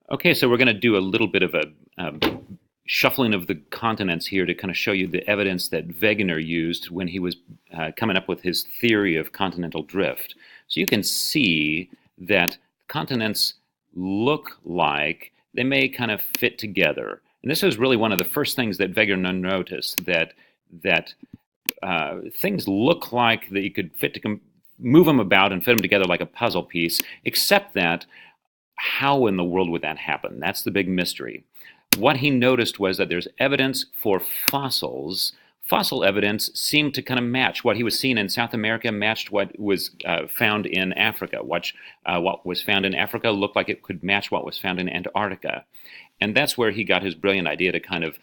Okay, so we're going to do a little bit of a shuffling of the continents here to kind of show you the evidence that Wegener used when he was coming up with his theory of continental drift. So you can see that continents look like they may kind of fit together. And this was really one of the first things that Wegener noticed, that things look like that you could move them about and fit them together like a puzzle piece, except that how in the world would that happen? That's the big mystery. What he noticed was that there's evidence for fossils. Fossil evidence seemed to kind of match what he was seeing in South America, matched what was found in Africa. What was found in Africa looked like it could match what was found in Antarctica. And that's where he got his brilliant idea to kind of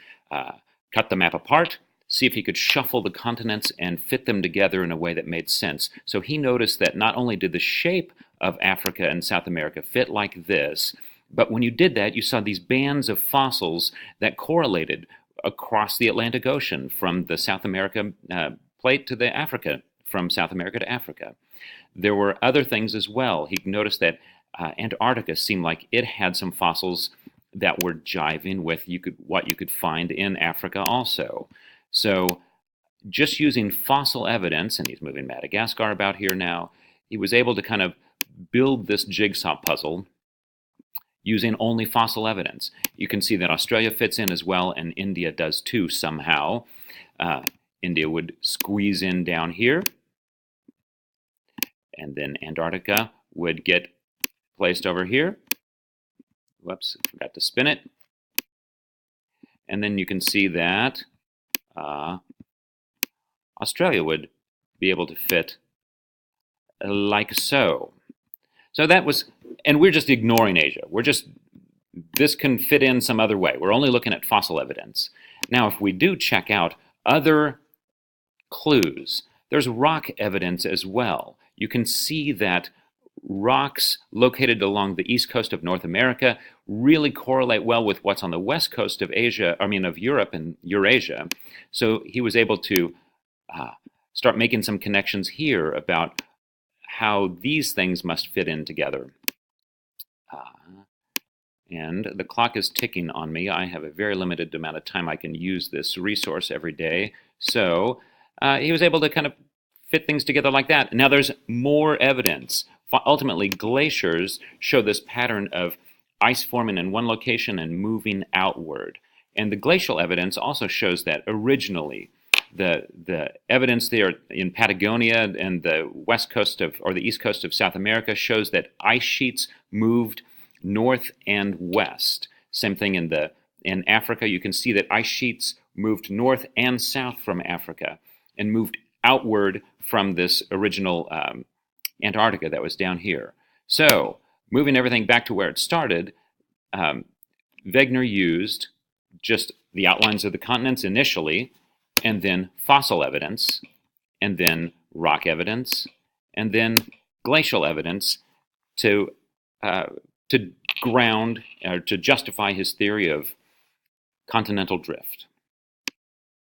cut the map apart, see if he could shuffle the continents and fit them together in a way that made sense. So he noticed that not only did the shape of Africa and South America fit like this, but when you did that, you saw these bands of fossils that correlated across the Atlantic Ocean from the South America plate to the Africa, from South America to Africa. There were other things as well. He noticed that Antarctica seemed like it had some fossils that were jiving with what you could find in Africa also. So just using fossil evidence, and he's moving Madagascar about here now, he was able to kind of build this jigsaw puzzle using only fossil evidence. You can see that Australia fits in as well, and India does too somehow. India would squeeze in down here, and then Antarctica would get placed over here. Whoops, forgot to spin it. And then you can see that Australia would be able to fit like so. So that was, and we're just ignoring Asia. This can fit in some other way. We're only looking at fossil evidence. Now, if we do check out other clues, there's rock evidence as well. You can see that rocks located along the east coast of North America really correlate well with what's on the west coast of of Europe and Eurasia. So he was able to start making some connections here about how these things must fit in together. And the clock is ticking on me. I have a very limited amount of time I can use this resource every day. So he was able to kind of fit things together like that. Now there's more evidence. Ultimately, glaciers show this pattern of ice forming in one location and moving outward. And the glacial evidence also shows that originally the evidence there in Patagonia and the west coast or the east coast of South America shows that ice sheets moved north and west. Same thing in Africa. You can see that ice sheets moved north and south from Africa and moved outward from this original Antarctica that was down here. So, moving everything back to where it started, Wegener used just the outlines of the continents initially, and then fossil evidence, and then rock evidence, and then glacial evidence to ground or to justify his theory of continental drift.